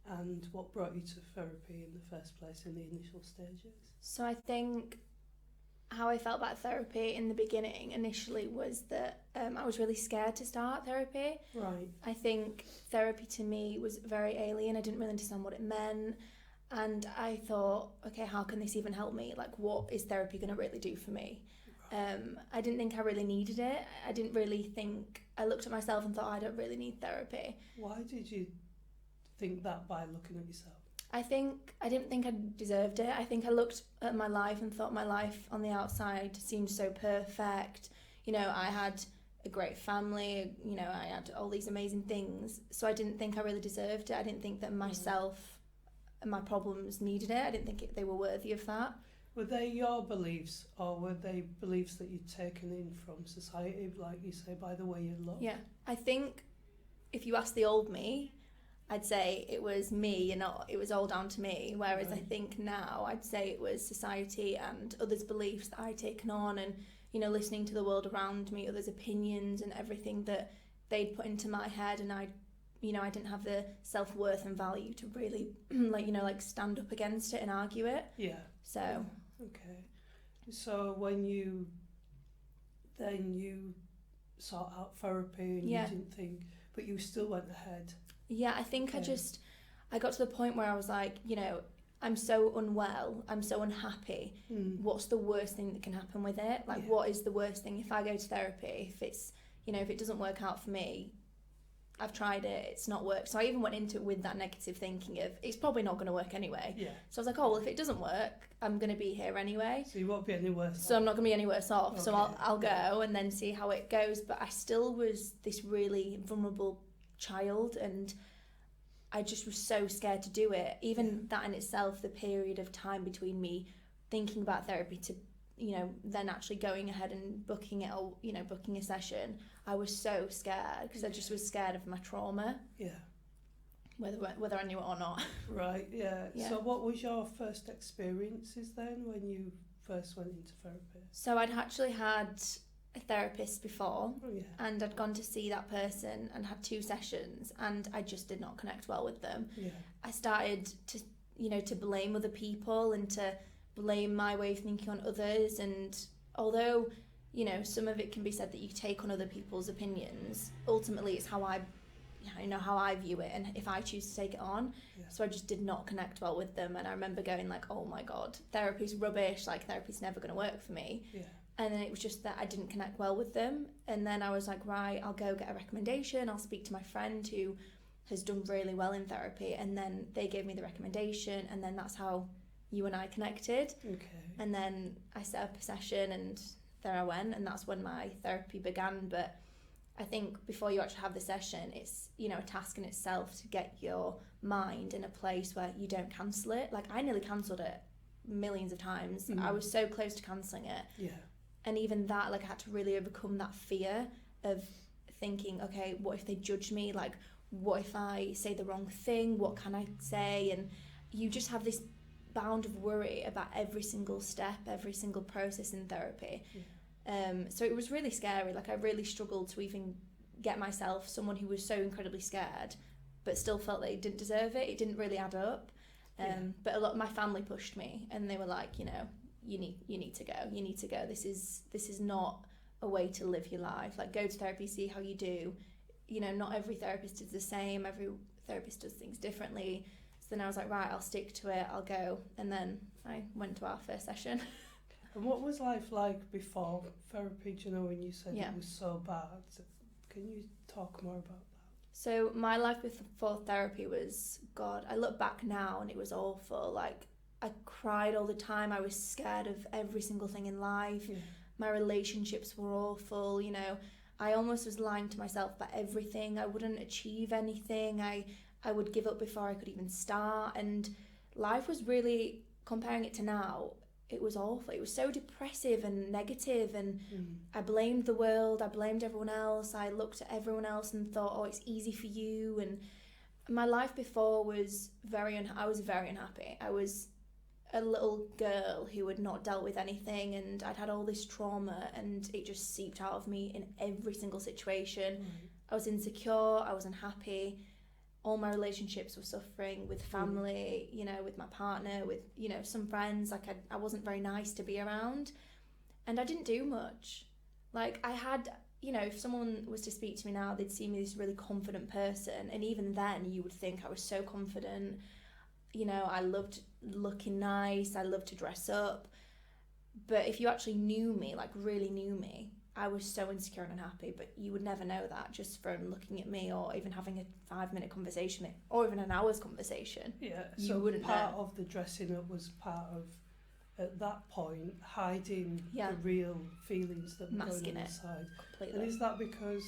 And what brought you to therapy in the first place in the initial stages? So I think how I felt about therapy in the beginning initially was that I was really scared to start therapy. Right. I think therapy to me was very alien. I didn't really understand what it meant. And I thought, okay, how can this even help me? Like, what is therapy going to really do for me? I didn't think I really needed it. I didn't really think, I looked at myself and thought, I don't really need therapy. Why did you think that by looking at yourself? I didn't think I deserved it. I think I looked at my life and thought my life on the outside seemed so perfect. You know, I had a great family, you know, I had all these amazing things. So I didn't think I really deserved it. I didn't think that myself and my problems needed it. I didn't think they were worthy of that. Were they your beliefs, or were they beliefs that you'd taken in from society, like you say, by the way you look? Yeah, I think if you ask the old me, I'd say it was me and it was all down to me. Whereas Right. I think now I'd say it was society and others' beliefs that I'd taken on, and, you know, listening to the world around me, others' opinions and everything that they'd put into my head, and I didn't have the self-worth and value to really like stand up against it and argue it. Yeah. So Yeah. Okay. So when you sought out therapy and Yeah. you didn't think, but you still went ahead. yeah, I think Okay. I got to the point where I was like, you know, I'm so unwell, I'm so unhappy. What's the worst thing that can happen with it? Like, Yeah. what is the worst thing if I go to therapy? If it's, you know, if it doesn't work out for me, I've tried it, it's not worked. So I even went into it with that negative thinking of, it's probably not going to work anyway. Yeah. So I was like, oh, well, if it doesn't work, I'm going to be here anyway. So you won't be any worse. So I'm not going to be any worse off. So Okay. I'll go and then see how it goes. But I still was this really vulnerable child, and I just was so scared to do it. Even that in itself, the period of time between me thinking about therapy to, you know, then actually going ahead and booking it, or, you know, booking a session, I was so scared because I just was scared of my trauma, Yeah. whether I knew it or not. Right. Yeah. Yeah. So what was your first experiences then when you first went into therapy? So I'd actually had a therapist before, Oh yeah. and I'd gone to see that person and had 2 sessions, and I just did not connect well with them. Yeah. I started to, you know, to blame other people and to blame my way of thinking on others, and although, you know, some of it can be said that you take on other people's opinions, ultimately it's how I view it and if I choose to take it on. Yeah. So I just did not connect well with them, and I remember going like, oh my god, therapy's rubbish, like therapy's never going to work for me. Yeah. And then it was just that I didn't connect well with them. And then I was like, right, I'll go get a recommendation. I'll speak to my friend who has done really well in therapy. And then they gave me the recommendation. And then that's how you and I connected. Okay. And then I set up a session and there I went. And that's when my therapy began. But I think before you actually have the session, it's, you know, a task in itself to get your mind in a place where you don't cancel it. Like, I nearly cancelled it millions of times. I was so close to cancelling it. Yeah. And even that, like, I had to really overcome that fear of thinking, okay, what if they judge me? Like, what if I say the wrong thing? What can I say? And you just have this bound of worry about every single step, every single process in therapy. Yeah. So it was really scary. Like, I really struggled to even get myself, someone who was so incredibly scared, but still felt they didn't deserve it. It didn't really add up. But a lot, my family pushed me, and they were like, you know, you need to go. This is not a way to live your life. Like, go to therapy, see how you do. You know, not every therapist is the same. Every therapist does things differently. So then I was like, right, I'll stick to it. I'll go. And then I went to our first session. And what was life like before therapy? Do you know, when you said Yeah. it was so bad? Can you talk more about that? So my life before therapy was, God, I look back now and it was awful. Like, I cried all the time. I was scared of every single thing in life. Yeah. My relationships were awful, you know. I almost was lying to myself about everything. I wouldn't achieve anything. I would give up before I could even start. And life was really, comparing it to now, it was awful. It was so depressive and negative, and I blamed the world. I blamed everyone else. I looked at everyone else and thought, oh, it's easy for you. And my life before was I was very unhappy. I was a little girl who had not dealt with anything, and I'd had all this trauma, and it just seeped out of me in every single situation. I was insecure, I was unhappy, all my relationships were suffering, with family, you know, with my partner, with, you know, some friends. Like I wasn't very nice to be around, and I didn't do much. Like I had, you know, if someone was to speak to me now, they'd see me as this really confident person, and even then you would think I was so confident. You know, I loved looking nice, I loved to dress up, but if you actually knew me, like really knew me, I was so insecure and unhappy. But you would never know that just from looking at me, or even having a 5-minute conversation with me, or even an hour's conversation. Yeah, You so wouldn't part know. of the dressing up was part of, at that point, hiding Yeah. the real feelings that were Masking going on it. inside. Completely. And is that because,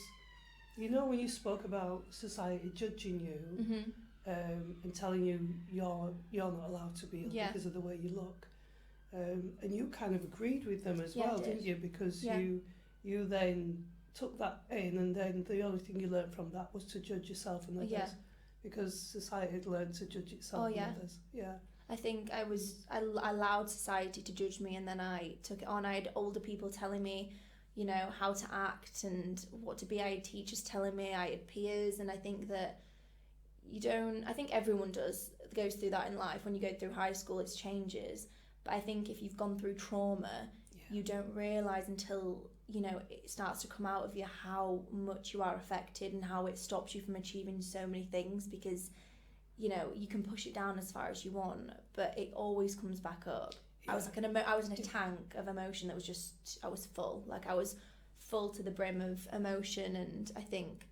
you know, when you spoke about society judging you, Mm-hmm. and telling you you're not allowed to be ill Yeah. because of the way you look, and you kind of agreed with them as Yeah, I well, did. didn't you? Because Yeah. you then took that in, and then the only thing you learned from that was to judge yourself and others, Yeah. because society had learned to judge itself Oh, and yeah. others. Yeah. I think I allowed society to judge me, and then I took it on. I had older people telling me, you know, how to act and what to be. I had teachers telling me, I had peers, and I think that I think everyone goes through that in life. When you go through high school, it changes. But I think if you've gone through trauma, you don't realise until, you know, it starts to come out of you how much you are affected and how it stops you from achieving so many things, because, you know, you can push it down as far as you want, but it always comes back up. I was like I was in a tank of emotion that was just, I was full. Like I was full to the brim of emotion, and I think,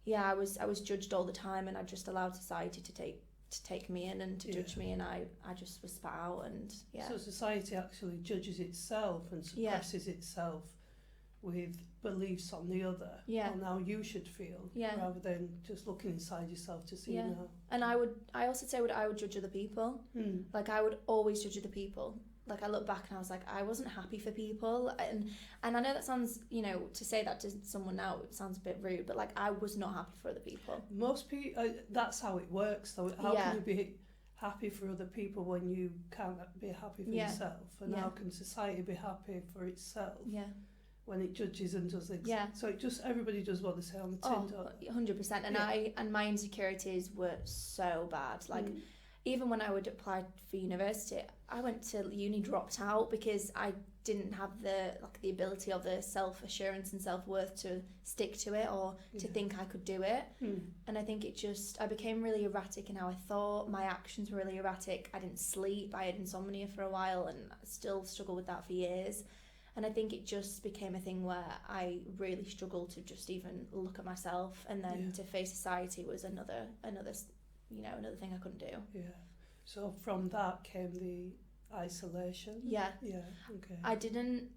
I was judged all the time, and I just allowed society to take me in and to judge me, and I just was spat out. And So society actually judges itself and suppresses itself with beliefs on the other, on how you should feel, rather than just looking inside yourself to see now. And I would judge other people. Like I would always judge other people. Like I look back and I was like, I wasn't happy for people, and I know that sounds, you know, to say that to someone now, it sounds a bit rude, but like I was not happy for other people. Most people, that's how it works though. How can you be happy for other people when you can't be happy for yourself? And how can society be happy for itself when it judges and does things? So it just, everybody does what they say on the tin, don't they? 100%. And my insecurities were so bad. Like even when I would apply for university, I went to uni, dropped out because I didn't have the ability or the self-assurance and self-worth to stick to it, or to think I could do it. And I think I became really erratic in how I thought. My actions were really erratic. I didn't sleep. I had insomnia for a while, and I still struggle with that for years. And I think it just became a thing where I really struggled to just even look at myself, and then to face society was another thing I couldn't do. Yeah. So from that came the isolation. Yeah. Yeah. Okay. I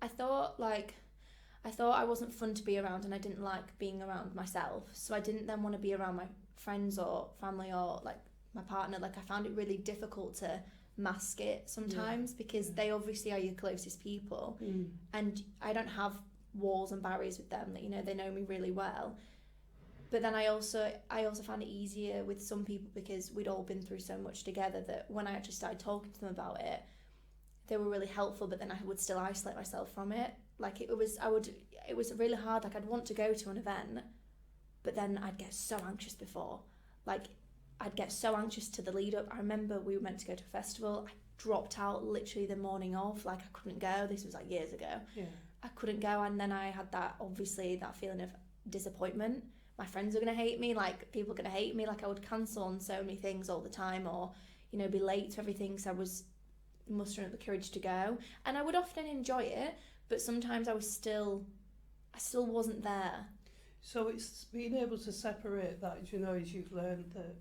thought I wasn't fun to be around, and I didn't like being around myself. So I didn't then want to be around my friends or family or like my partner. Like I found it really difficult to mask it sometimes, because they obviously are your closest people, and I don't have walls and barriers with them. That, you know, they know me really well. But then I also found it easier with some people, because we'd all been through so much together, that when I actually started talking to them about it, they were really helpful, but then I would still isolate myself from it. Like it was really hard. Like I'd want to go to an event, but then I'd get so anxious before. Like I'd get so anxious to the lead up. I remember we were meant to go to a festival. I dropped out literally the morning of. Like I couldn't go. This was like years ago. Yeah. I couldn't go, and then I had that feeling of disappointment. My friends are going to hate me, like people are going to hate me. Like I would cancel on so many things all the time, or, you know, be late to everything. So I was mustering up the courage to go, and I would often enjoy it, but sometimes I still wasn't there. So it's being able to separate that, you know, as you've learned that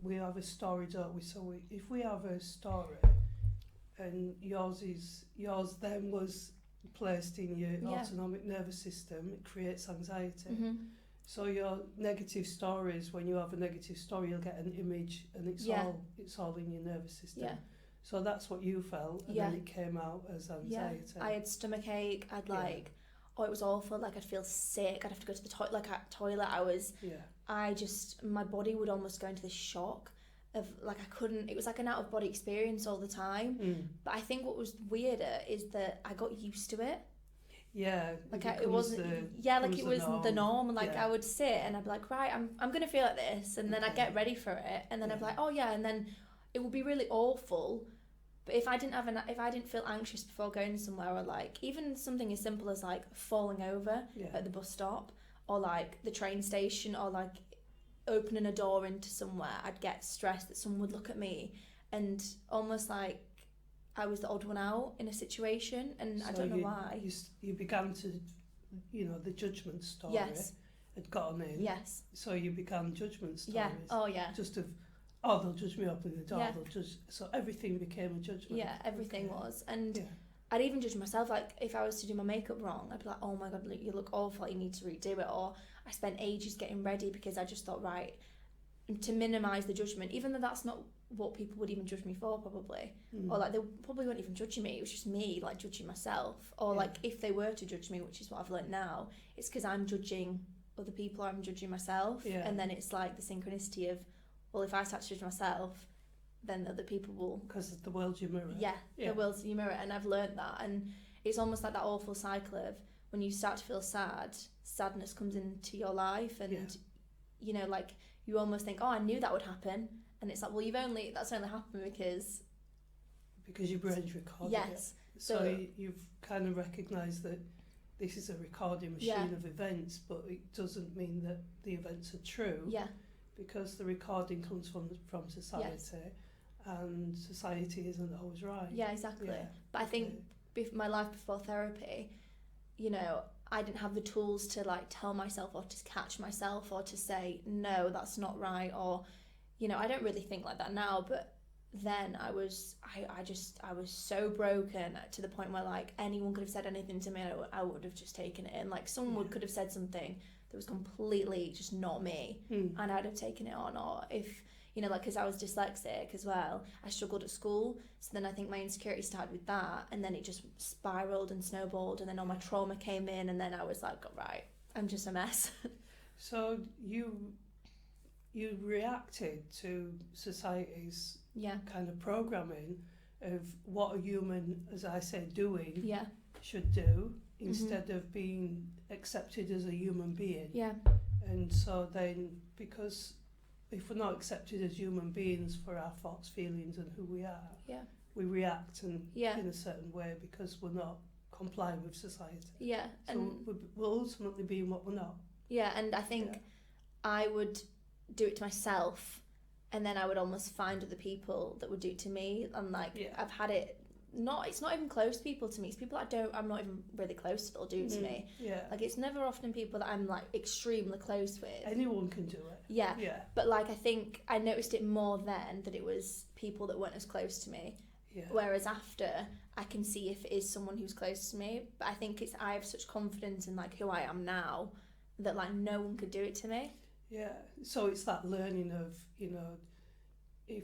we have a story, don't we? So if we have a story and yours then was placed in your autonomic nervous system, it creates anxiety. So your negative stories, when you have a negative story, you'll get an image, and it's all in your nervous system. So that's what you felt, and then it came out as anxiety. I had stomach ache. I'd it was awful. Like I'd feel sick. I'd have to go to the toilet. Like at toilet, my body would almost go into this shock of like I couldn't. It was like an out of body experience all the time. But I think what was weirder is that I got used to it. Yeah. Like becomes it wasn't, like it wasn't the norm. Like I would sit and I'd be like, right, I'm gonna feel like this, and then I'd get ready for it, and then I'd be like, oh yeah, and then it would be really awful. But if I didn't feel anxious before going somewhere, or like even something as simple as like falling over at the bus stop, or like the train station, or like opening a door into somewhere, I'd get stressed that someone would look at me, and almost like I was the odd one out in a situation, and so I don't know why. You began to, the judgment story had gotten in. Yes. So you began judgment stories. Yeah. Oh yeah. Just of, they'll judge me up in the door. Yeah. They'll judge. So everything became a judgment. Yeah, everything was, and I'd even judge myself. Like if I was to do my makeup wrong, I'd be like, oh my god, you look awful. You need to redo it. Or I spent ages getting ready because I just thought, right, to minimise the judgment, even though that's not what people would even judge me for, probably. Or like they probably weren't even judging me, it was just me like judging myself. Or like if they were to judge me, which is what I've learned now, it's because I'm judging other people, or I'm judging myself. And then it's like the synchronicity of, well, if I start to judge myself, then other people will, because the world's your mirror. The world's your mirror. And I've learned that, and it's almost like that awful cycle of when you start to feel sad, sadness comes into your life, and like you almost think, oh, I knew that would happen. And it's like, well, that's only happened because your brain's recorded it. So you've kind of recognised that this is a recording machine of events, but it doesn't mean that the events are true. Yeah. Because the recording comes from society, and society isn't always right. Yeah, exactly. Yeah. But I think my life before therapy, I didn't have the tools to like tell myself, or to catch myself, or to say, no, that's not right, or I don't really think like that now, but then I was so broken to the point where like anyone could have said anything to me, I would have just taken it in. Like someone could have said something that was completely just not me, and I'd have taken it on. Or if like, because I was dyslexic as well, I struggled at school, so then I think my insecurity started with that, and then it just spiraled and snowballed, and then all my trauma came in, and then I was like, right, I'm just a mess. So you reacted to society's kind of programming of what a human, as I say, doing should do, instead of being accepted as a human being. Yeah. And so then, because if we're not accepted as human beings for our thoughts, feelings, and who we are, we react in a certain way because we're not complying with society. Yeah. So we're ultimately being what we're not. Yeah, and I think I would do it to myself, and then I would almost find other people that would do it to me, and like I've had it. It's not even close people to me. It's people I'm not even really close to that'll do it to me. Yeah. Like it's never often people that I'm like extremely close with. Anyone can do it. Yeah. Yeah. But like I think I noticed it more then that it was people that weren't as close to me. Yeah. Whereas after I can see if it is someone who's close to me. But I think I have such confidence in like who I am now that like no one could do it to me. Yeah. So it's that learning of, if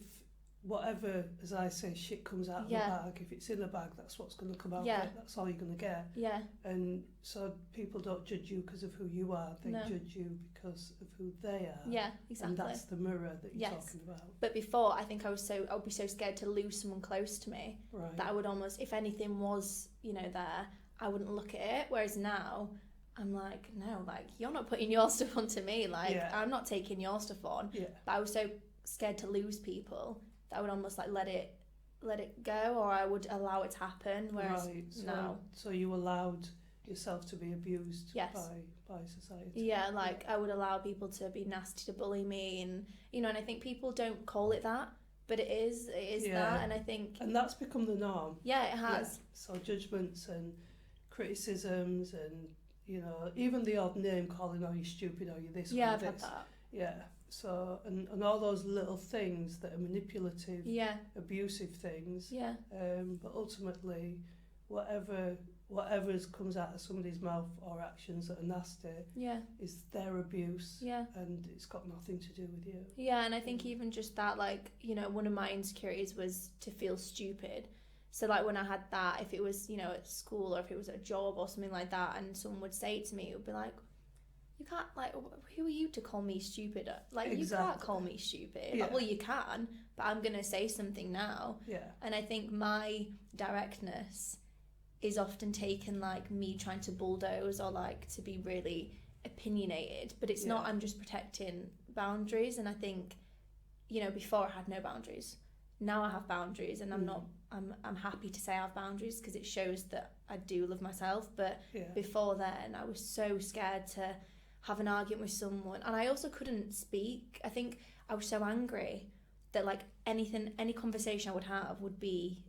whatever, as I say, shit comes out of the bag, if it's in a bag, that's what's going to come out of it, that's all you're going to get. Yeah. And so people don't judge you because of who you are, they judge you because of who they are. Yeah, exactly. And that's the mirror that you're talking about. But before, I think I would be so scared to lose someone close to me that I would almost, if anything was, there, I wouldn't look at it. Whereas now, I'm like, no, like, you're not putting your stuff onto me. Like, I'm not taking your stuff on. Yeah. But I was so scared to lose people that I would almost like let it go, or I would allow it to happen. Whereas now, so you allowed yourself to be abused by society. Yeah, like I would allow people to be nasty, to bully me, and and I think people don't call it that, but it is that, and I think, and that's become the norm. Yeah, it has. Yeah. So judgments and criticisms, and even the odd name calling, "Oh, you stupid," or "You this," or I've had that. Yeah. So, and all those little things that are manipulative, abusive things. Yeah. But ultimately, whatever comes out of somebody's mouth or actions that are nasty, is their abuse. Yeah. And it's got nothing to do with you. Yeah, and I think even just that, like, one of my insecurities was to feel stupid. So, like, when I had that, if it was, at school, or if it was at a job or something like that, and someone would say it to me, it would be like, you can't, like, who are you to call me stupid? Like, exactly. You can't call me stupid. Yeah. Like, well, you can, but I'm going to say something now. Yeah. And I think my directness is often taken like me trying to bulldoze or like to be really opinionated, but it's not. I'm just protecting boundaries. And I think, you know, before I had no boundaries, now I have boundaries, and I'm happy to say I have boundaries because it shows that I do love myself. But before then I was so scared to have an argument with someone, and I also couldn't speak. I think I was so angry that like any conversation I would have would be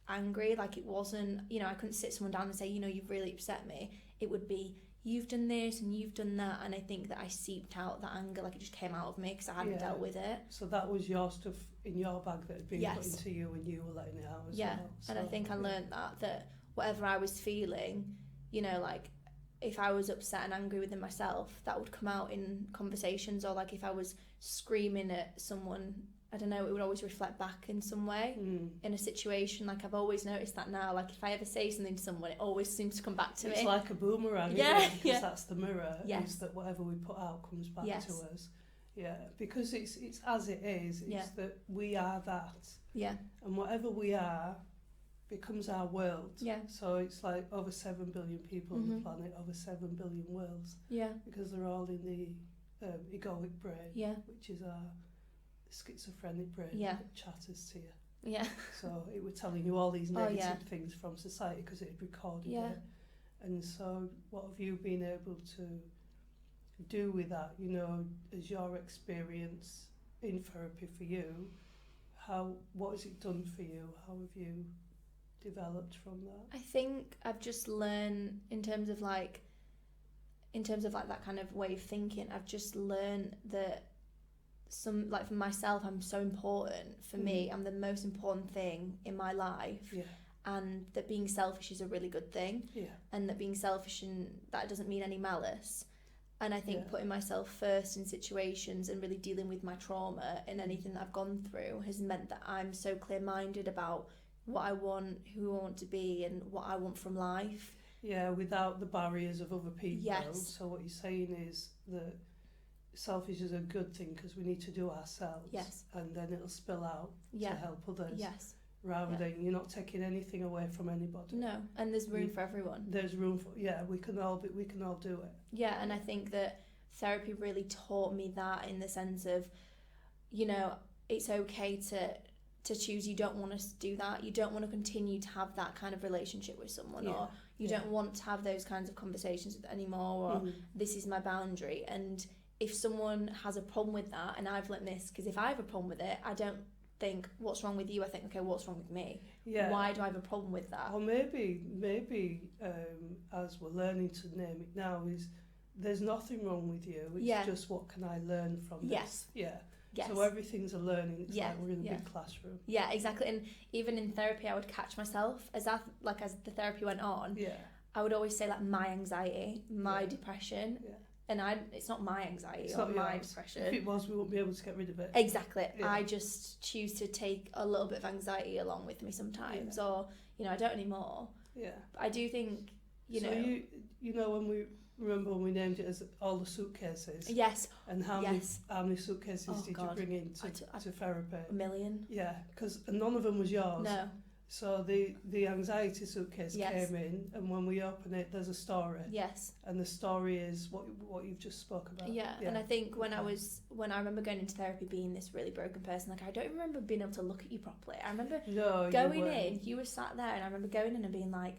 angry. Like it wasn't, you know, I couldn't sit someone down and say, you know, you've really upset me. It would be, you've done this and you've done that. And I think that I seeped out that anger, like it just came out of me because I hadn't dealt with it. So that was your stuff in your bag that had been put into you and you were letting it out as well. So, and I think I learned that whatever I was feeling, you know, like if I was upset and angry within myself, that would come out in conversations. Or like if I was screaming at someone, I don't know, it would always reflect back in some way in a situation. Like I've always noticed that now. Like if I ever say something to someone, it always seems to come back to me. It's like a boomerang, isn't it? Because that's the mirror. Is that whatever we put out comes back to us. Yeah, because it's as it is. It's that we are that. Yeah. And whatever we are becomes our world. Yeah. So it's like over 7 billion people on the planet, over 7 billion worlds. Yeah. Because they're all in the egoic brain, which is our schizophrenic brain that chatters to you. Yeah. So it was telling you all these negative things from society because it had recorded it. And so what have you been able to do with that, you know, as your experience in therapy for you? What has it done for you? How have you developed from that? I think I've just learned in terms of like that kind of way of thinking, I've just learned that some, like for myself, I'm so important. For me, I'm the most important thing in my life. Yeah. And that being selfish is a really good thing. Yeah. And that being selfish, and that doesn't mean any malice. And I think putting myself first in situations and really dealing with my trauma and anything that I've gone through has meant that I'm so clear-minded about what I want, who I want to be, and what I want from life. Yeah, without the barriers of other people. Yes. So what you're saying is that selfish is a good thing because we need to do ourselves. Yes. And then it'll spill out to help others. Yes. Rather than you're not taking anything away from anybody. No, and there's room for everyone. There's room for we can all do it. Yeah, and I think that therapy really taught me that in the sense of, you know, it's okay to choose. You don't want to do that. You don't want to continue to have that kind of relationship with someone, or you don't want to have those kinds of conversations anymore, or this is my boundary. And if someone has a problem with that, and I've learned this, because if I have a problem with it, I don't think what's wrong with you. I think, okay, what's wrong with me? Yeah. Why do I have a problem with that? Or maybe as we're learning to name it now, is there's nothing wrong with you. It's just what can I learn from this? Yes. Yeah. Yes. So everything's a learning. It's like we're in a big classroom. Yeah, exactly. And even in therapy, I would catch myself as the therapy went on. Yeah. I would always say like my anxiety, my depression. Yeah. And it's not my anxiety or my depression. If it was, we wouldn't be able to get rid of it. Exactly. Yeah. I just choose to take a little bit of anxiety along with me sometimes, or, you know, I don't anymore. Yeah. But I do think, you know... you know, when we named it as all the suitcases. Yes. And how many suitcases did you bring in to therapy? 1 million. Yeah, because none of them was yours. No. So the anxiety suitcase came in, and when we open it, there's a story. Yes. And the story is what you've just spoke about. Yeah. And I think when I remember going into therapy being this really broken person, like I don't remember being able to look at you properly. I remember going in, you were sat there, and I remember going in and being like,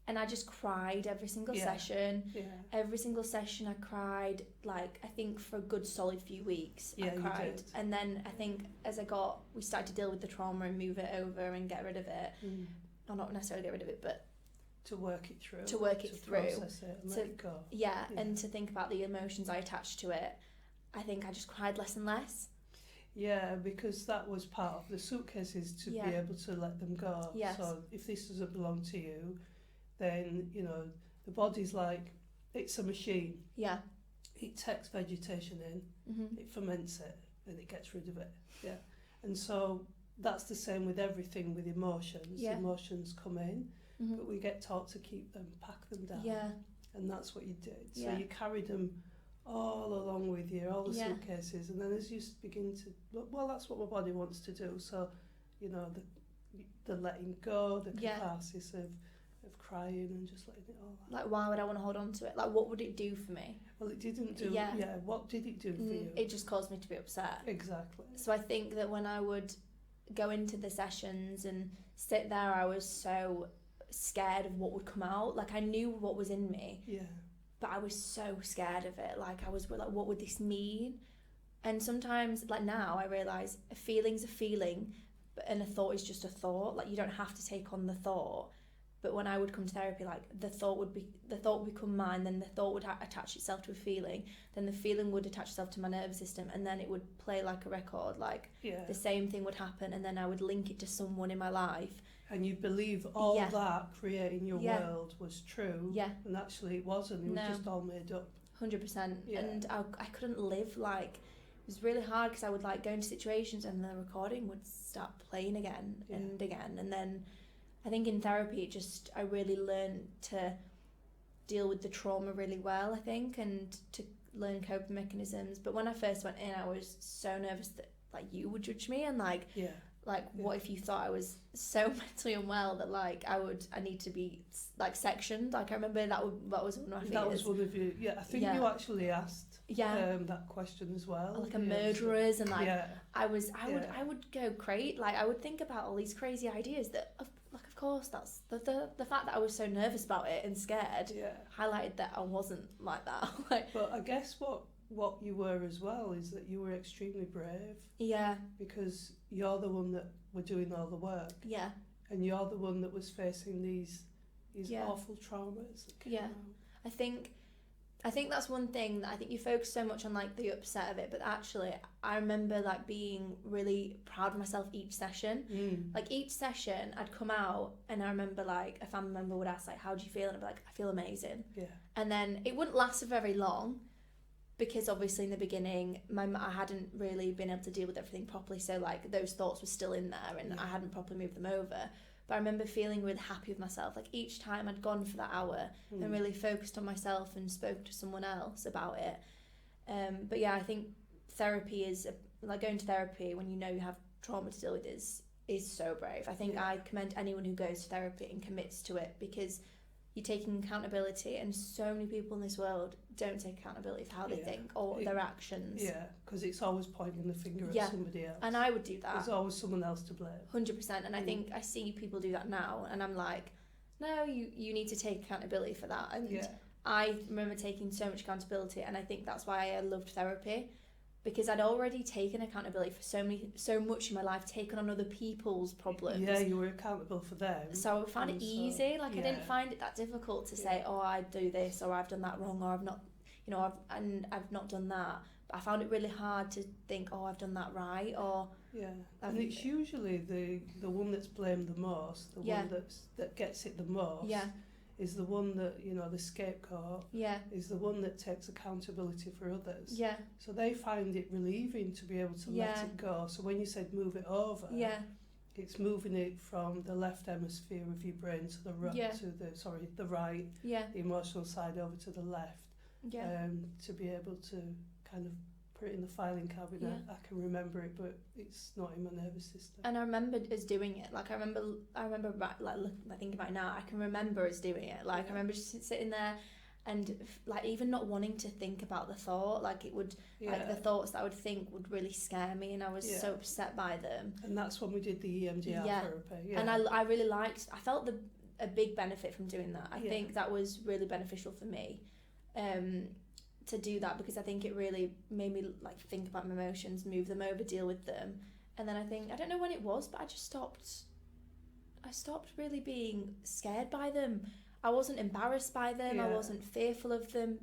and I just cried every single session. Yeah. Every single session I cried, like I think for a good solid few weeks I cried. You did. And then I think as we started to deal with the trauma and move it over and get rid of it. Or not necessarily get rid of it, but to work it through. To work it through. Process it and let it go. Yeah, and to think about the emotions I attached to it. I think I just cried less and less. Yeah, because that was part of the suitcases to be able to let them go. Yes. So if this doesn't belong to you, then, you know, the body's like, it's a machine. Yeah. It takes vegetation in, it ferments it, and it gets rid of it. Yeah. And so that's the same with everything, with emotions. Yeah. Emotions come in, but we get taught to keep them, pack them down. Yeah. And that's what you did. So you carried them all along with you, all the suitcases, and then as you begin to, well, that's what my body wants to do. So, you know, the letting go, the catharsis of crying and just letting it all out. Like, why would I want to hold on to it? Like, what would it do for me? Well, it didn't do. Yeah. Yeah. What did it do for you? It just caused me to be upset. Exactly. So I think that when I would go into the sessions and sit there, I was so scared of what would come out. Like, I knew what was in me, Yeah. but I was so scared of it. Like, I was like, what would this mean? And sometimes, like now, I realise a feeling's a feeling, and a thought is just a thought. Like, you don't have to take on the thought. But when I would come to therapy, like, the thought would become mine, then the thought would attach itself to a feeling, then the feeling would attach itself to my nervous system, and then it would play like a record. Like, Yeah. the same thing would happen, and then I would link it to someone in my life. And you believe all Yeah. that creating your Yeah. world was true. Yeah. And actually it wasn't. It was No. just all made up. 100%. Yeah. And I couldn't live, like, it was really hard because I would, like, go into situations and the recording would start playing again Yeah. and again. And then I think in therapy, I really learned to deal with the trauma really well, I think, and to learn coping mechanisms. But when I first went in, I was so nervous that, like, you would judge me, and like Yeah. what if you thought I was so mentally unwell that, like, I need to be, like, sectioned. Like, I remember that was one of my fears. That was one of you. Yeah, I think Yeah. you actually asked Yeah. that question as well. Like a Yeah, murderers, and like yeah. I Yeah. would go crazy. Like, I would think about all these crazy ideas that, of course, that's the fact that I was so nervous about it and scared Yeah. highlighted that I wasn't like that. Like, But I guess what you were as well is that you were extremely brave, yeah, because you're the one that were doing all the work, yeah, and you're the one that was facing these Yeah. awful traumas that came Yeah. out. I think that's one thing that I think you focus so much on, like, the upset of it, but actually I remember, like, being really proud of myself each session. Like, each session I'd come out and I remember, like, a family member would ask, like, how do you feel? And I'd be like, I feel amazing. Yeah. And then it wouldn't last for very long, because obviously in the beginning I hadn't really been able to deal with everything properly, so, like, those thoughts were still in there and Yeah. I hadn't properly moved them over. But I remember feeling really happy with myself. Like, each time I'd gone for that hour and really focused on myself and spoke to someone else about it. But yeah, I think therapy is, like, going to therapy when you know you have trauma to deal with is so brave. I think Yeah. I commend anyone who goes to therapy and commits to it, because you're taking accountability, and so many people in this world don't take accountability for how they Yeah. think or their actions. Yeah, because it's always pointing the finger Yeah. at somebody else. And I would do that. There's always someone else to blame. 100%. And I think I see people do that now, and I'm like, no, you need to take accountability for that. And Yeah. I remember taking so much accountability, and I think that's why I loved therapy, because I'd already taken accountability for so much in my life, taken on other people's problems. Yeah, you were accountable for them. So I found it And so, easy. Like, I didn't yeah. find it that difficult to say, oh, I do this, or I've done that wrong, or I've not, I've not done that. But I found it really hard to think, oh, I've done that right, or Yeah, I've- and it's usually the one that's blamed the most, the Yeah. one that gets it the most, yeah, is the one that, the scapegoat, yeah, is the one that takes accountability for others. yeah, So they find it relieving to be able to let Yeah. it go. So when you said move it over, yeah, it's moving it from the left hemisphere of your brain to the right, Yeah. the right, yeah, the emotional side over to the left, yeah. to be able to kind of put it in the filing cabinet. Yeah. I can remember it, but it's not in my nervous system. And I remember us doing it. Like, I remember like, I think about it now, I can remember us doing it. Like, I remember just sitting there and, like, even not wanting to think about the thought. Like, it would, like, the thoughts that I would think would really scare me, and I was so upset by them. And that's when we did the EMDR Yeah. therapy. Yeah. And I really liked, I felt a big benefit from doing that. I Yeah. think that was really beneficial for me, to do that, because I think it really made me, like, think about my emotions, move them over, deal with them. And then I don't know when it was, but I stopped really being scared by them. I wasn't embarrassed by them. I Yeah. wasn't fearful of them.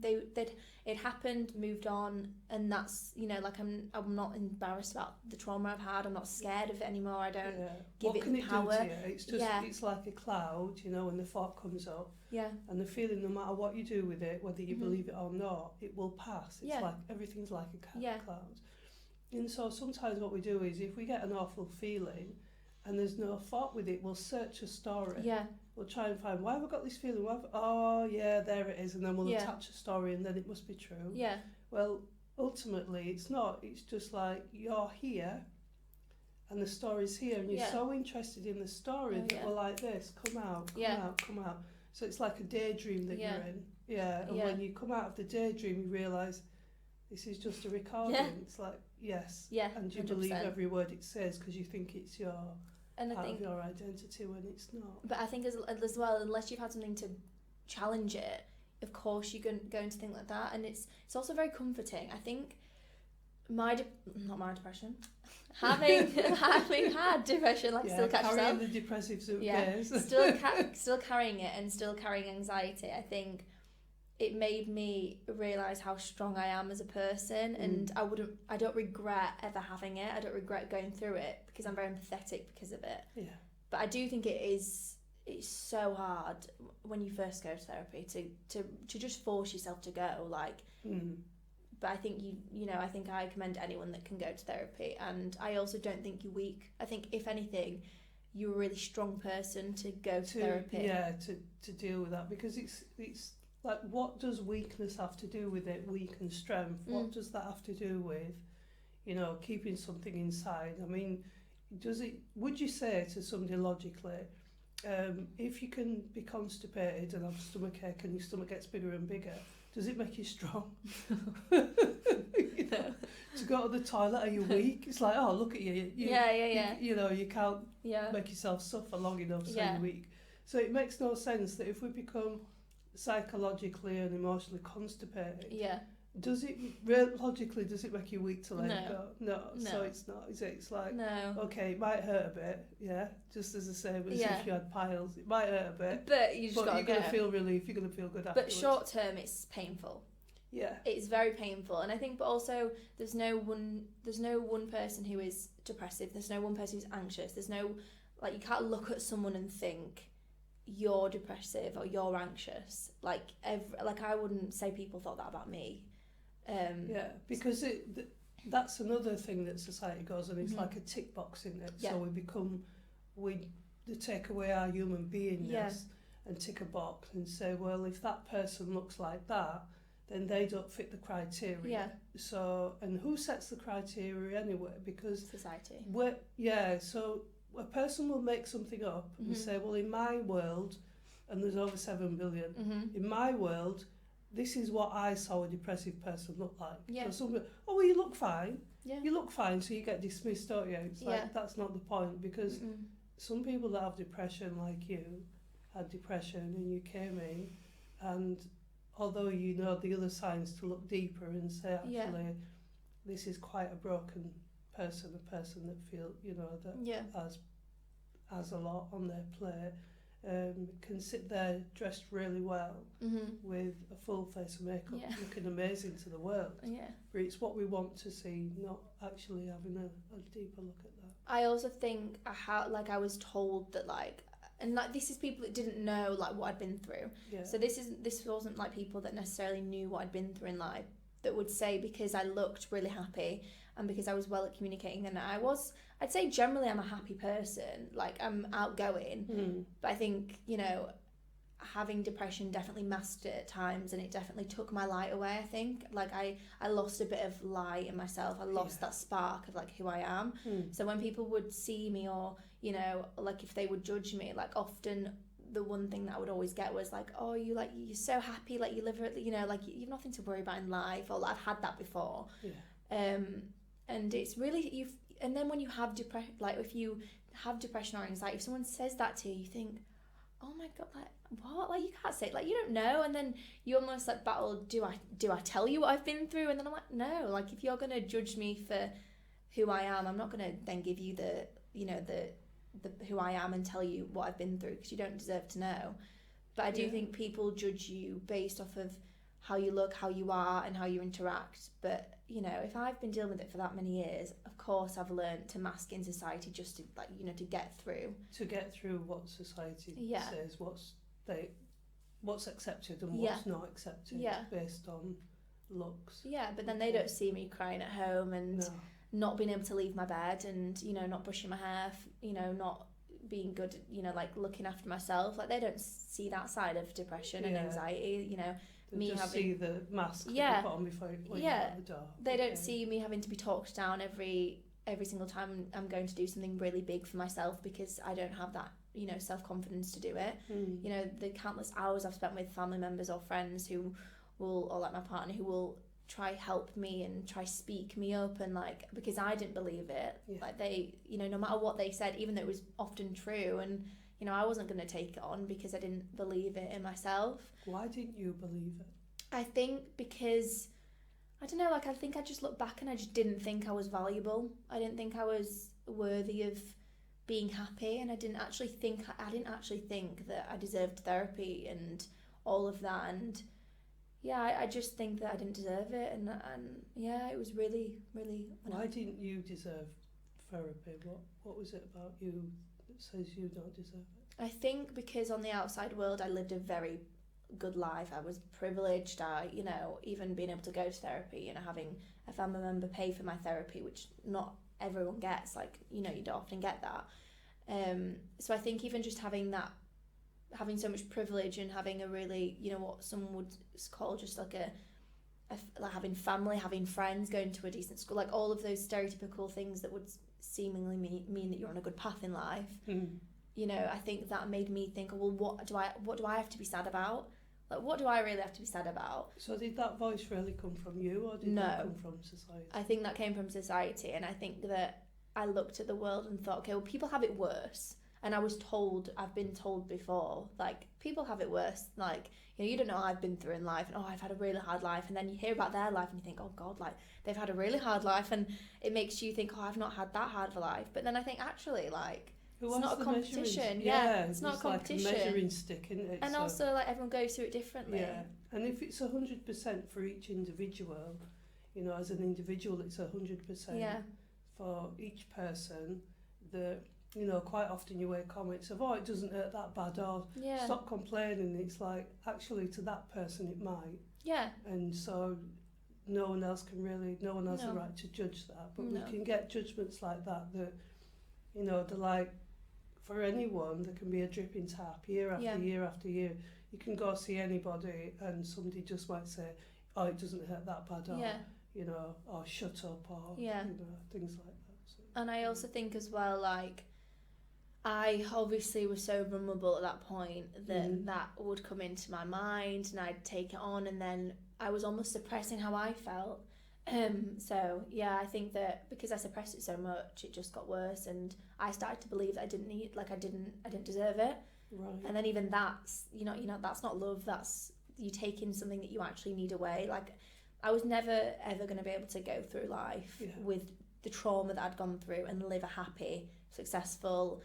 It happened, moved on, and that's, like, I'm not embarrassed about the trauma I've had. I'm not scared of it anymore. I don't give what it can it power. do to you? It's just Yeah. it's like a cloud, when the thought comes up, Yeah, and the feeling, no matter what you do with it, whether you Mhm. believe it or not, it will pass. It's Yeah. like everything's like a Yeah. cloud. And so sometimes what we do is, if we get an awful feeling and there's no thought with it, we'll search a story. yeah, We'll try and find, why have I got this feeling? Oh yeah, there it is, and then we'll Yeah. attach a story, and then it must be true. yeah, Well, ultimately it's not. It's just like, you're here and the story's here, and you're Yeah. so interested in the story Oh, that yeah. we're like this, come out, Yeah. come out. So it's like a daydream that Yeah. you're in. Yeah, and Yeah. when you come out of the daydream, you realise this is just a recording. Yeah. It's like, yes. Yeah, And you 100%. believe every word it says because you think it's And I part think, of your identity when it's not. but I think as well, unless you've had something to challenge it, of course you're going to think like that. And it's also very comforting. I think not my depression, having had depression, like still catch carrying yourself. the depressive suitcase. Still carrying it and still carrying anxiety. I think it made me realise how strong I am as a person, and I don't regret ever having it. I don't regret going through it because I'm very empathetic because of it. Yeah. But I do think it's so hard when you first go to therapy to just force yourself to go, like. But I think I think I commend anyone that can go to therapy, and I also don't think you're weak. I think if anything, you're a really strong person to go to therapy. Yeah, to deal with that, because it's like, what does weakness have to do with it? Weak and strength. What does that have to do with, keeping something inside? I mean, would you say to somebody logically, if you can be constipated and have stomachache and your stomach gets bigger and bigger, does it make you strong? To go to the toilet, are you weak? It's like, oh, look at you. Yeah. You can't make yourself suffer long enough, so you're weak. So it makes no sense that if we become psychologically and emotionally constipated, does it make you weak to let it go? No, so it's not, is it? It's like, okay, it might hurt a bit, just as the same as if you had piles, it might hurt a bit, but you're going to feel relief, you're going to feel good afterwards. But short term, it's painful. Yeah, it's very painful, and I think, but also there's no one person who is depressive. There's no one person who's anxious. There's no, like, you can't look at someone and think you're depressive or you're anxious. Like I wouldn't say people thought that about me. Because that's another thing that society goes, and it's like a tick box in it. So we take away our human beingness and tick a box and say, well, if that person looks like that, then they don't fit the criteria. So, and who sets the criteria anyway? Because society. So a person will make something up and say, well, in my world, and there's over 7 billion, in my world, this is what I saw a depressive person look like. So somebody, oh, well, you look fine. You look fine, so you get dismissed, don't you? It's like, that's not the point, because some people that have depression, like you, had depression and you came in, and although you know the other signs, to look deeper and say, actually, this is quite a broken person, a person that feel, that has a lot on their plate, can sit there dressed really well with a full face of makeup, looking amazing to the world. But it's what we want to see, not actually having a deeper look at that. I also think I was told that, like, and like, this is people that didn't know, like, what I'd been through. So this wasn't like people that necessarily knew what I'd been through in life that would say, because I looked really happy and because I was well at communicating, and I'd say generally I'm a happy person, like I'm outgoing, but I think, having depression definitely masked it at times, and it definitely took my light away. I think, like, I lost a bit of light in myself. I lost that spark of, like, who I am. So when people would see me, or like, if they would judge me, like, often the one thing that I would always get was like, oh, you're so happy, like, you live, like, you've nothing to worry about in life, or like, I've had that before. And it's really, and then when you have depression, like, if you have depression or anxiety, if someone says that to you, you think, oh my god, like, what? Like, you can't say it, like, you don't know. And then you almost, like, battle, do I tell you what I've been through? And then I'm like, no, like, if you're gonna judge me for who I am, I'm not gonna then give you the who I am and tell you what I've been through, because you don't deserve to know. But I do think people judge you based off of how you look, how you are, and how you interact. But if I've been dealing with it for that many years, of course I've learned to mask in society just to, like, to get through. To get through what society says, what's accepted and what's not accepted, based on looks. But then they don't see me crying at home and not being able to leave my bed, and not brushing my hair, not being good, like, looking after myself. Like, they don't see that side of depression and anxiety. They me just having, see the mask that you put on before you out the door. They don't see me having to be talked down every single time I'm going to do something really big for myself, because I don't have that you know, self-confidence to do it. You know, the countless hours I've spent with family members or friends who will, or like my partner, who will try help me and try speak me up, and like, because I didn't believe it, like they, you know, no matter what they said, even though it was often true, and you know, I wasn't going to take it on because I didn't believe it in myself. Why didn't you believe it? I think because, I don't know, like I think I just look back and I just didn't think I was valuable. I didn't think I was worthy of being happy, and I didn't actually think that I deserved therapy and all of that, and yeah, I just think that I didn't deserve it, and yeah, it was really, really... Why didn't you deserve therapy? What was it about you that says you don't deserve it? I think because on the outside world I lived a very good life. I was privileged. You know, even being able to go to therapy, you know, having a family member pay for my therapy, which not everyone gets, like, you know, you don't often get that. So I think even just having so much privilege and having a really, you know, what someone would call just like like having family, having friends, going to a decent school, like all of those stereotypical things that would seemingly mean that you're on a good path in life. You know, I think that made me think, well, what do I have to be sad about? Like, what do I really have to be sad about? So did that voice really come from you, or did that come from society? I think that came from society, and I think that I looked at the world and thought, okay, well, people have it worse. And I've been told before, like, people have it worse. Like, you know, you don't know what I've been through in life, and I've had a really hard life. And then you hear about their life and you think, oh God, like, they've had a really hard life. And it makes you think, oh, I've not had that hard of a life. But then I think, actually, like, it's not a competition. Yeah, it's not a competition. Like a measuring stick, isn't it? And so, also, like, everyone goes through it differently. Yeah, and if it's 100% for each individual, you know, as an individual, it's 100% for each person. You know, quite often you hear comments of, oh, it doesn't hurt that bad, or stop complaining. It's like, actually, to that person it might. Yeah. And so no one has the right to judge that. But we can get judgments like that, you know, they're like, for anyone, there can be a dripping tap year after year after year. You can go see anybody and somebody just might say, oh, it doesn't hurt that bad, or, you know, or shut up, or, you know, things like that. So, and I also think as well, like, I obviously was so vulnerable at that point that that would come into my mind and I'd take it on, and then I was almost suppressing how I felt. So yeah, I think that because I suppressed it so much, it just got worse, and I started to believe that I didn't deserve it. Right. And then even that's, you know, that's not love. That's you taking something that you actually need away. Like, I was never ever going to be able to go through life with the trauma that I'd gone through and live a happy, successful,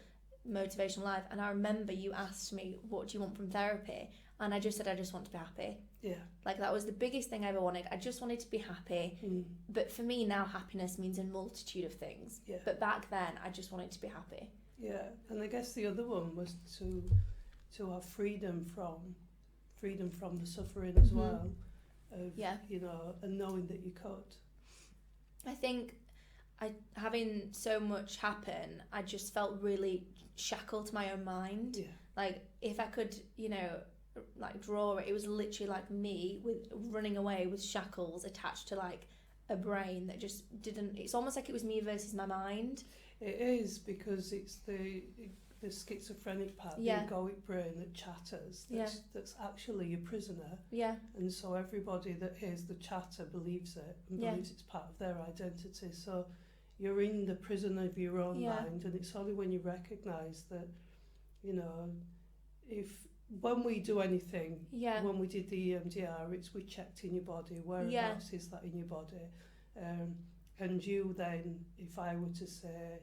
motivational life. And I remember you asked me, what do you want from therapy? And I just said, I just want to be happy. Yeah. Like, that was the biggest thing I ever wanted. I just wanted to be happy. But for me now, happiness means a multitude of things. Yeah. But back then, I just wanted to be happy. Yeah. And I guess the other one was to have freedom from the suffering as well. Of, you know, and knowing that you could. I think having so much happen, I just felt really shackled to my own mind. Yeah. Like, if I could, you know, like draw it, it was literally like me with running away with shackles attached to like a brain that just didn't. It's almost like it was me versus my mind. It is, because it's the schizophrenic part, the egoic brain that chatters. That's actually a prisoner. Yeah. And so everybody that hears the chatter believes it and believes it's part of their identity. So you're in the prison of your own mind, and it's only when you recognise that, you know, when we do anything, when we did the EMDR, we checked in your body, whereabouts is that in your body, and you then, if I were to say,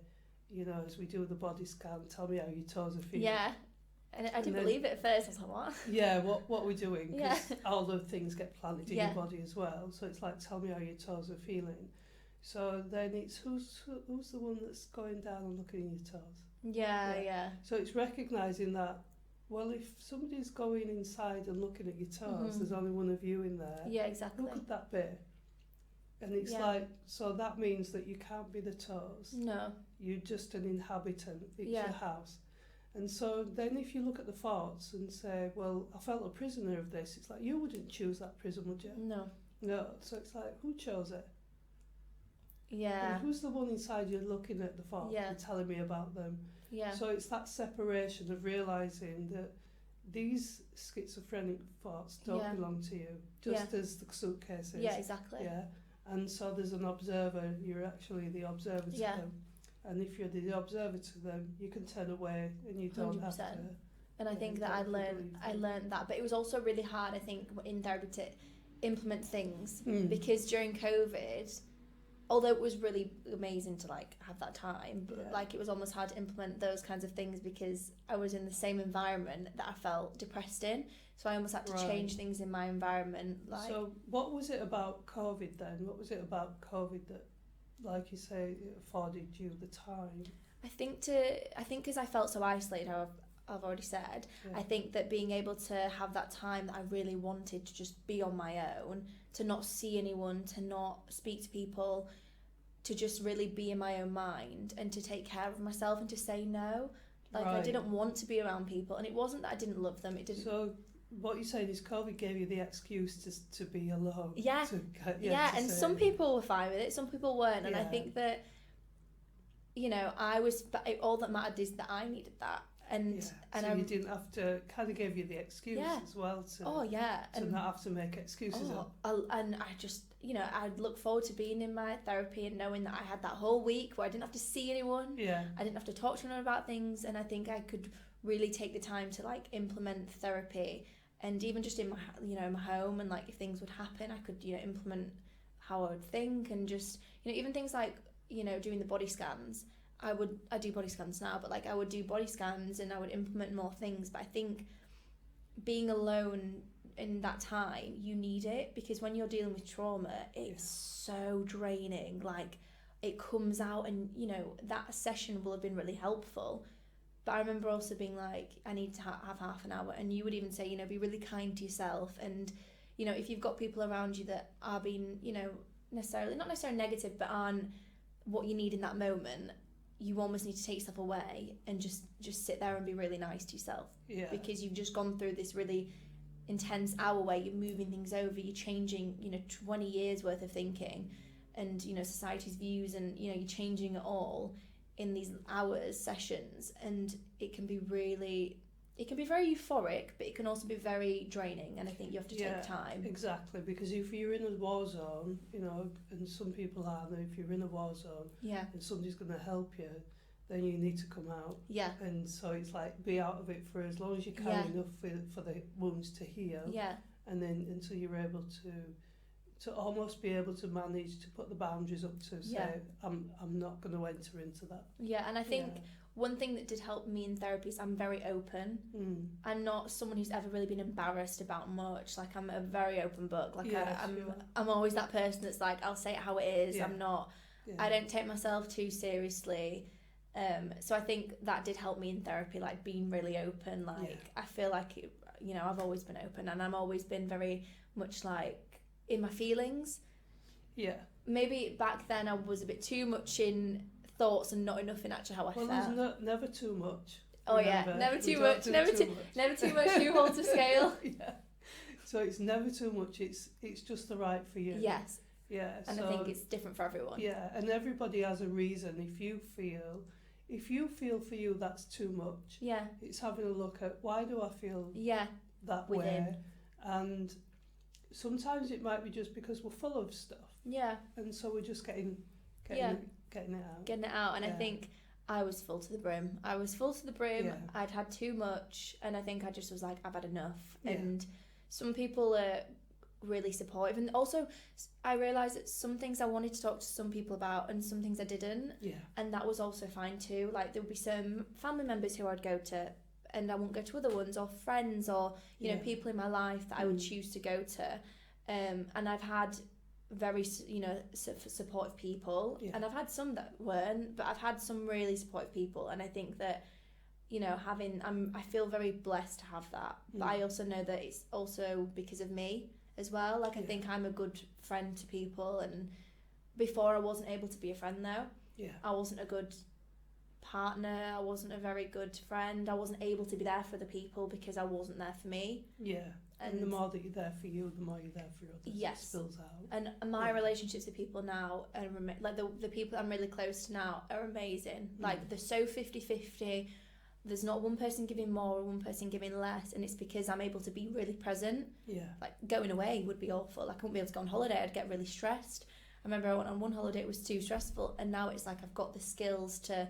you know, as we do the body scan, tell me how your toes are feeling. Yeah, and I didn't believe it at first. I was like, what? Yeah, what we're doing, because all the things get planted in your body as well. So it's like, tell me how your toes are feeling. So then it's who's the one that's going down and looking at your toes. Yeah. So it's recognising that, well, if somebody's going inside and looking at your toes, there's only one of you in there. Yeah, exactly. Who could that be? And it's like, so that means that you can't be the toes. No. You're just an inhabitant. It's your house. And so then if you look at the thoughts and say, well, I felt a prisoner of this, it's like, you wouldn't choose that prison, would you? No. So it's like, who chose it? Yeah. And who's the one inside you looking at the thought and telling me about them? Yeah. So it's that separation of realising that these schizophrenic thoughts don't belong to you, just as the suitcases. Yeah, exactly. Yeah. And so there's an observer, you're actually the observer to them. And if you're the observer to them, you can turn away and you don't 100%. Have to. And I think that I learned that, but it was also really hard, I think, in therapy to implement things because during COVID, although it was really amazing to like have that time, but like it was almost hard to implement those kinds of things because I was in the same environment that I felt depressed in. So I almost had to change things in my environment. Like, so what was it about COVID then? What was it about COVID that, like you say, it afforded you the time? I think because I felt so isolated, I've already said, I think that being able to have that time that I really wanted to just be on my own, to not see anyone, to not speak to people, to just really be in my own mind and to take care of myself and to say no. Like I didn't want to be around people, and it wasn't that I didn't love them. It didn't. So what you're saying is COVID gave you the excuse to be alone. Yeah. And some people were fine with it, some people weren't, and I think that, you know, all that mattered is that I needed that. And so you didn't have to, kind of gave you the excuse as well to not have to make excuses up. And I just, you know, I'd look forward to being in my therapy and knowing that I had that whole week where I didn't have to see anyone. I didn't have to talk to anyone about things, and I think I could really take the time to like implement therapy, and even just in my, you know, my home, and like if things would happen, I could, you know, implement how I would think, and just, you know, even things like, you know, doing the body scans. I do body scans now, but like I would do body scans and I would implement more things. But I think being alone in that time, you need it, because when you're dealing with trauma, it's so draining. Like it comes out, and you know, that session will have been really helpful. But I remember also being like, I need to have half an hour, and you would even say, you know, be really kind to yourself. And you know, if you've got people around you that are being, you know, not necessarily negative, but aren't what you need in that moment, you almost need to take yourself away and just sit there and be really nice to yourself, because you've just gone through this really intense hour where you're moving things over, you're changing, you know, 20 years worth of thinking and, you know, society's views, and you know, you're changing it all in these hours sessions, and it can be very euphoric, but it can also be very draining, and I think you have to take time. Exactly, because if you're in a war zone, you know, and some people are, if you're in a war zone and somebody's going to help you, then you need to come out. And so it's like, be out of it for as long as you can, enough for the wounds to heal. And then until you're able to almost be able to manage to put the boundaries up to say, I'm not going to enter into that. And I think one thing that did help me in therapy is I'm very open. I'm not someone who's ever really been embarrassed about much. Like I'm a very open book. Like I'm always that person that's like, I'll say it how it is. I'm not. I don't take myself too seriously. So I think that did help me in therapy, like being really open. Like I feel like you know, I've always been open, and I've always been very much like in my feelings. Maybe back then I was a bit too much in thoughts and not enough in actually how I felt. Well, there's never too much. Never too much. Never too much. Who holds a scale? So it's never too much. It's just the right for you. And I think it's different for everyone. And everybody has a reason. If you feel for you that's too much, it's having a look at, why do I feel that within way? And sometimes it might be just because we're full of stuff. And so we're just getting it out. And I think I was full to the brim. I'd had too much, and I think I just was like, I've had enough. And some people are really supportive, and also I realised that some things I wanted to talk to some people about and some things I didn't, and that was also fine too. Like there would be some family members who I'd go to and I wouldn't go to other ones, or friends, or you know, people in my life that I would choose to go to, and I've had very, you know, supportive people, and I've had some that weren't, but I've had some really supportive people, and I think that, you know, I feel very blessed to have that, but I also know that it's also because of me as well. Like I think I'm a good friend to people, and before I wasn't able to be a friend though. I wasn't a good partner, I wasn't a very good friend, I wasn't able to be there for the people because I wasn't there for me. And the more that you're there for you, the more you're there for others. Yes. It spills out. And my relationships with people now are like the people I'm really close to now are amazing. Like they're so 50-50. There's not one person giving more or one person giving less, and it's because I'm able to be really present. Yeah. Like going away would be awful. Like I wouldn't be able to go on holiday. I'd get really stressed. I remember I went on one holiday, it was too stressful, and now it's like I've got the skills to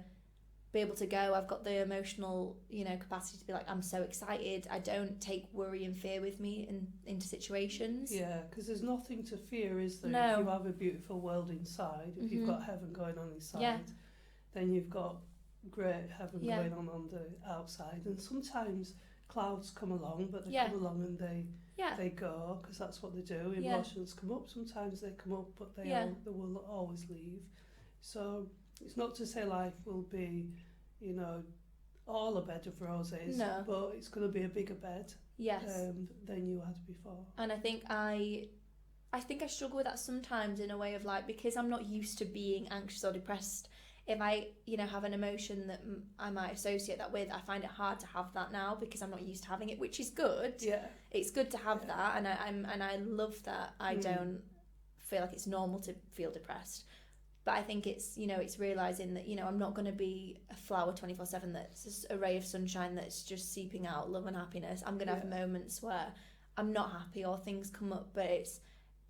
be able to go. I've got the emotional, capacity to be like, I'm so excited. I don't take worry and fear with me into situations. Yeah, because there's nothing to fear, is there? No. If you have a beautiful world inside, if you've got heaven going on inside, then you've got great heaven going on the outside. And sometimes clouds come along, but they come along and they go, because that's what they do. Emotions come up, sometimes they come up, but they will always leave. So it's not to say life will be, all a bed of roses, but it's going to be a bigger bed than you had before. And I think I struggle with that sometimes, in a way of like, because I'm not used to being anxious or depressed. If I, have an emotion that I might associate that with, I find it hard to have that now because I'm not used to having it, which is good. Yeah. It's good to have that, and I love that I don't feel like it's normal to feel depressed. But I think it's, it's realising that, I'm not going to be a flower 24/7 that's just a ray of sunshine that's just seeping out love and happiness. I'm going to have moments where I'm not happy or things come up, but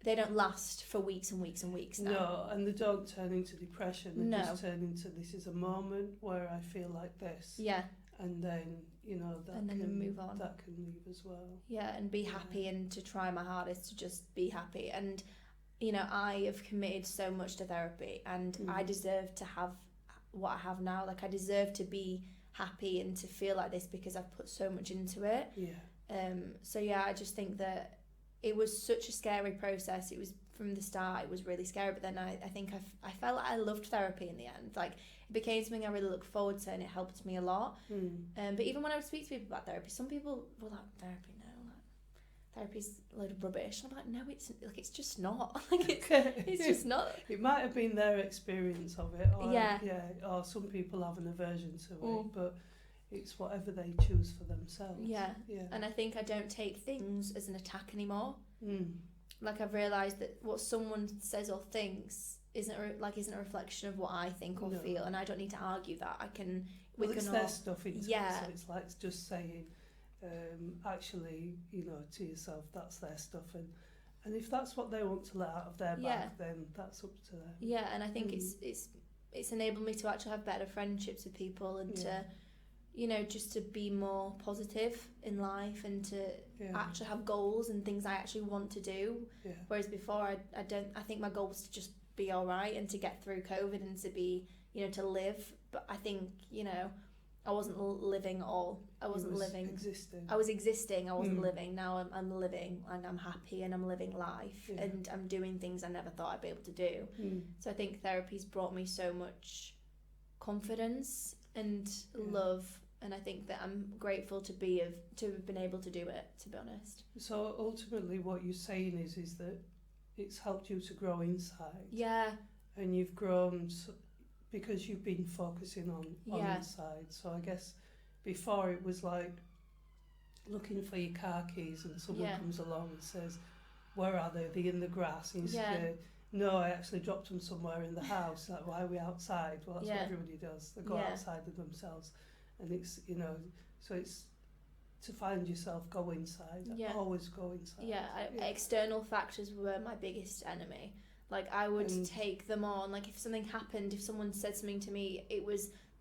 they don't last for weeks and weeks and weeks now. No, and they don't turn into depression. They just turn into, this is a moment where I feel like this. Yeah. And then, that can move on. That can leave as well. Yeah, and be happy and to try my hardest to just be happy. And, I have committed so much to therapy, and I deserve to have what I have now. Like, I deserve to be happy and to feel like this because I've put so much into it. Yeah. So yeah, I just think that it was such a scary process. It was, from the start, it was really scary, but then I think I felt like I loved therapy in the end. Like, it became something I really looked forward to, and it helped me a lot. But even when I would speak to people about therapy, some people were like, therapy, no, like, therapy's a load of rubbish. And I'm like, no, it's just not. Like, it's just not. It might have been their experience of it, or or some people have an aversion to it, but it's whatever they choose for themselves. Yeah. And I think I don't take things as an attack anymore. Like, I've realised that what someone says or thinks isn't a reflection of what I think or feel, and I don't need to argue that. It's their stuff, so it's like just saying, actually, to yourself, that's their stuff, and if that's what they want to let out of their bag, then that's up to them. Yeah, and I think it's enabled me to actually have better friendships with people, and to just to be more positive in life, and to actually have goals and things I actually want to do. Whereas before, I think my goal was to just be all right and to get through COVID and to be, to live. But I think, I wasn't living all. I wasn't living. Existing. I was existing. I wasn't living. Now I'm living, and I'm happy, and I'm living life, and I'm doing things I never thought I'd be able to do. So I think therapy's brought me so much confidence and love. And I think that I'm grateful to have been able to do it, to be honest. So ultimately what you're saying is that it's helped you to grow inside. Yeah. And you've grown because you've been focusing on inside. So I guess before it was like looking for your car keys, and someone comes along and says, where are they? They're in the grass. And you say, no, I actually dropped them somewhere in the house. Like, why are we outside? Well, that's what everybody does. They go outside of themselves. And it's, so it's to find yourself, go inside. Always go inside. External factors were my biggest enemy. Like, I would take them on. Like, if something happened, if someone said something to me,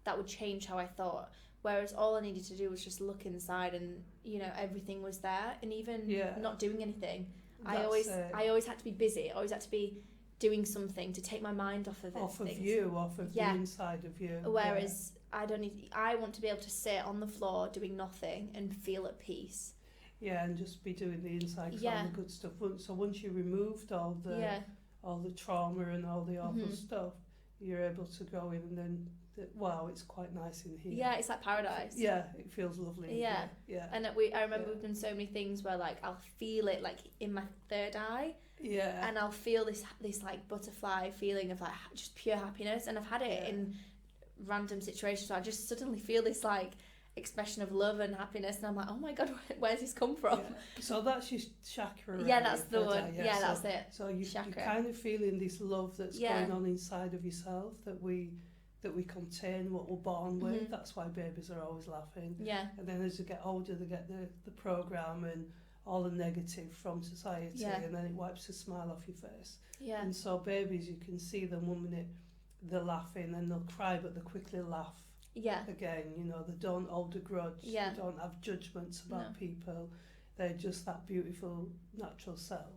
that would change how I thought. Whereas all I needed to do was just look inside, and everything was there. And even not doing anything, I always had to be busy. I always had to be doing something to take my mind off of off of the inside of you. Whereas I want to be able to sit on the floor doing nothing and feel at peace. Yeah, and just be doing the inside, all the good stuff. So once you removed all the trauma and all the awful stuff, you're able to go in, and then wow, it's quite nice in here. Yeah, it's like paradise. Yeah, it feels lovely. Yeah. And I remember we've done so many things where, like, I'll feel it like in my third eye. Yeah. And I'll feel this like butterfly feeling of like just pure happiness, and I've had it in random situations. So I just suddenly feel this like expression of love and happiness, and I'm like, oh my god, where's this come from? So that's your chakra. Yeah, that's the one. Yeah, that's it. So you're Chakra. kind of feeling this love that's going on inside of yourself that we contain, what we're born with. That's why babies are always laughing. Yeah. And then as they get older, they get the program and all the negative from society, and then it wipes the smile off your face. Yeah. And so babies, you can see them 1 minute they're laughing and they'll cry, but they quickly laugh. Yeah. Again, you know, they don't hold a grudge. Yeah. They don't have judgments about people. They're just that beautiful natural self.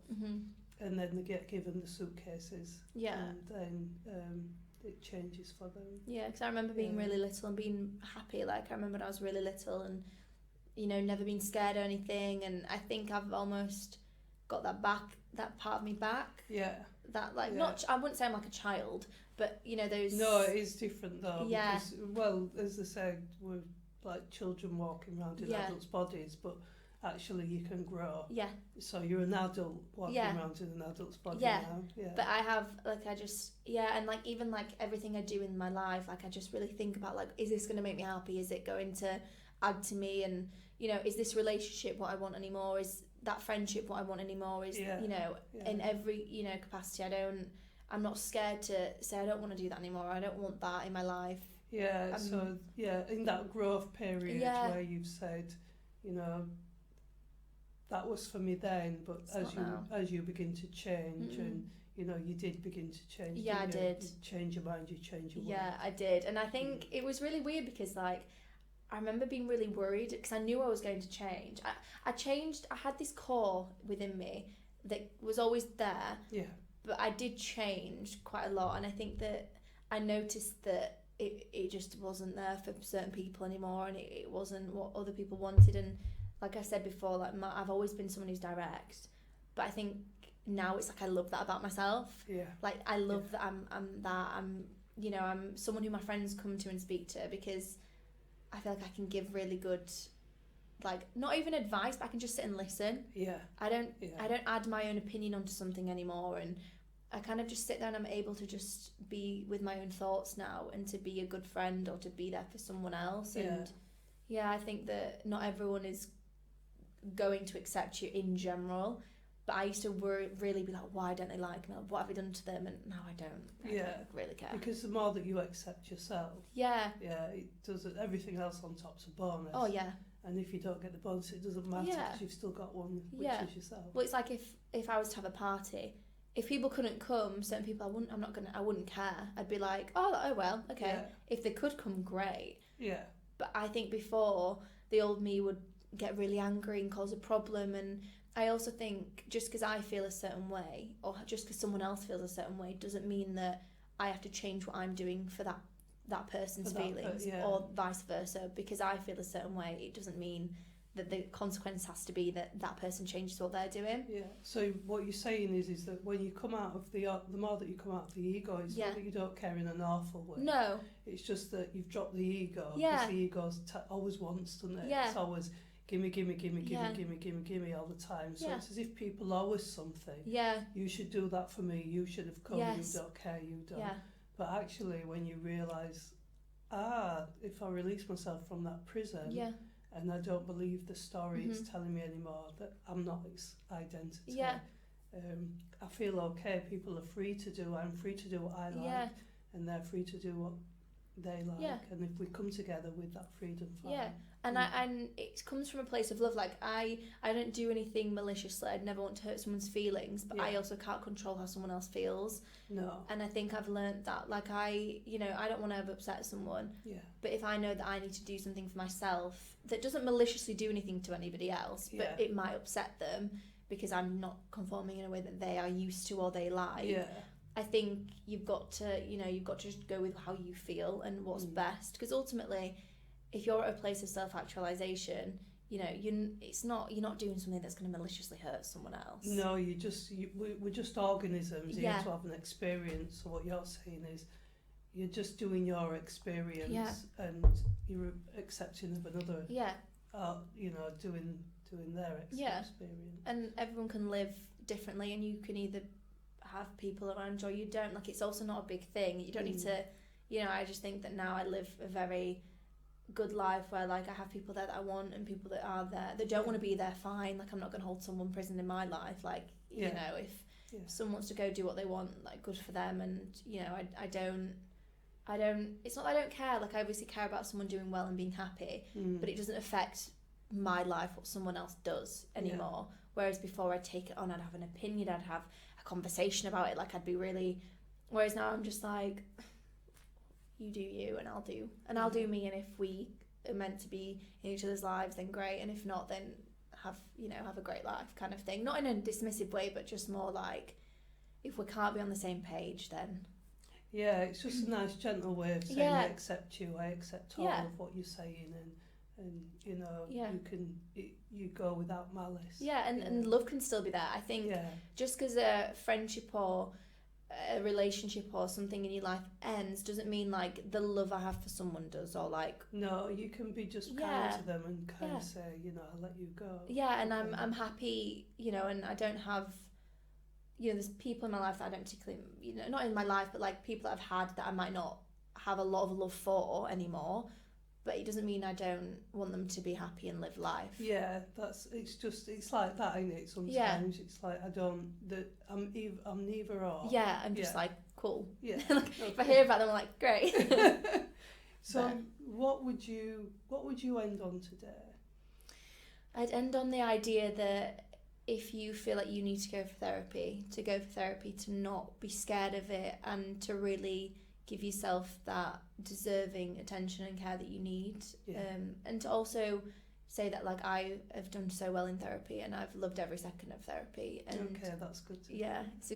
And then they get given the suitcases. Yeah. And then it changes for them. Yeah, because I remember being really little and being happy. Like, I remember when I was really little and, you know, never been scared or anything. And I think I've almost got that part of me back. Yeah. That, like, not, I wouldn't say I'm like a child, but, you know, those... No, it is different though. Yeah. Because, well, as they say, we're like children walking around in adults' bodies, but actually you can grow. Yeah. So you're an adult walking around in an adult's body now. Yeah. But I have, like, I just, and like, even like everything I do in my life, like, I just really think about, like, is this going to make me happy? Is it going to add to me? And, you know, is this relationship what I want anymore? Is that friendship what I want anymore? Is, you know, in every, you know, capacity, I'm not scared to say I don't want to do that anymore. I don't want that in my life. Yeah, so, in that growth period where you've said, you know, that was for me then, but as you begin to change and, you know, you did begin to change. Yeah, I did. You change your mind, you change your way. Yeah, I did. And I think it was really weird because, like, I remember being really worried because I knew I was going to change. I changed, I had this core within me that was always there. Yeah. But I did change quite a lot, and I think that I noticed that it just wasn't there for certain people anymore, and it wasn't what other people wanted. And like I said before, like I've always been someone who's direct, but I think now it's like I love that about myself. Yeah. Like I love that I'm you know, I'm someone who my friends come to and speak to because I feel like I can give really good, like, not even advice, but I can just sit and listen. Yeah. I don't add my own opinion onto something anymore, and I kind of just sit there and I'm able to just be with my own thoughts now and to be a good friend or to be there for someone else. And I think that not everyone is going to accept you in general, but I used to really be like, why don't they like me? Like, what have I done to them? And now I don't really care. Because the more that you accept yourself, it does, everything else on top's a bonus. Oh yeah. And if you don't get the bonus, it doesn't matter because you've still got one, which is yourself. Well, it's like if I was to have a party, if people couldn't come, certain people, I wouldn't care. I'd be like, oh well, okay. Yeah. If they could come, great. Yeah. But I think before, the old me would get really angry and cause a problem. And I also think just because I feel a certain way, or just because someone else feels a certain way, doesn't mean that I have to change what I'm doing for that person's feelings, or vice versa. Because I feel a certain way, it doesn't mean that the consequence has to be that person changes what they're doing. Yeah. So what you're saying is that when you come out of the more that you come out of the ego, it's not that you don't care in an awful way. No. It's just that you've dropped the ego. Because the ego always wants, doesn't it? Yeah. It's always gimme all the time. So it's as if people owe us something. Yeah. You should do that for me. You should have come. Yes. You don't care. You don't. Yeah. But actually, when you realise, if I release myself from that prison. Yeah. And I don't believe the story it's telling me anymore, that I'm not its identity. Yeah. I feel okay. People are free to do. I'm free to do what I like, and they're free to do what they like. Yeah. And if we come together with that freedom, fine. Yeah. And it comes from a place of love. Like I don't do anything maliciously. I'd never want to hurt someone's feelings, but I also can't control how someone else feels. No. And I think I've learned that. Like I don't want to ever upset someone. Yeah. But if I know that I need to do something for myself that doesn't maliciously do anything to anybody else, but it might upset them because I'm not conforming in a way that they are used to or they like. Yeah. I think you've got to just go with how you feel and what's best. Because ultimately, if you're at a place of self-actualization, you're not doing something that's going to maliciously hurt someone else. No, we're just organisms here to have an experience. So what you're saying is, you're just doing your experience and you're accepting of another. Yeah. Doing their experience. And everyone can live differently, and you can either have people around or you don't. Like, it's also not a big thing. You don't need to. I just think that now I live a very good life where like I have people there that I want and people that are there that don't want to be there, fine. Like I'm not going to hold someone prison in my life. Like, you know, if someone wants to go do what they want, like good for them. And, you know, I don't, it's not that I don't care. Like I obviously care about someone doing well and being happy, but it doesn't affect my life what someone else does anymore. Whereas before I'd take it on, I'd have an opinion, I'd have a conversation about it, like I'd be really, whereas now I'm just like, you do you and I'll do me, and if we are meant to be in each other's lives then great, and if not then have a great life kind of thing. Not in a dismissive way, but just more like if we can't be on the same page then it's just a nice gentle way of saying I accept you, I accept all of what you're saying, and you know you go without malice. And love can still be there. I think just because a friendship or a relationship or something in your life ends doesn't mean like the love I have for someone does, or like no, you can be just kind to them and kind of say, you know, I'll let you go. And I'm happy, you know, and I don't have, you know, there's people in my life that I don't particularly, you know, not in my life, but like people that I've had that I might not have a lot of love for anymore, but it doesn't mean I don't want them to be happy and live life. It's like that, isn't it? Sometimes it's like I'm neither or. I'm just like, cool. Like, okay. If I hear about them, I'm like, great. So what would you end on today? I'd end on the idea that if you feel like you need to go for therapy, to not be scared of it, and to really give yourself that deserving attention and care that you need. And to also say that like I have done so well in therapy and I've loved every second of therapy. And okay, that's good. It's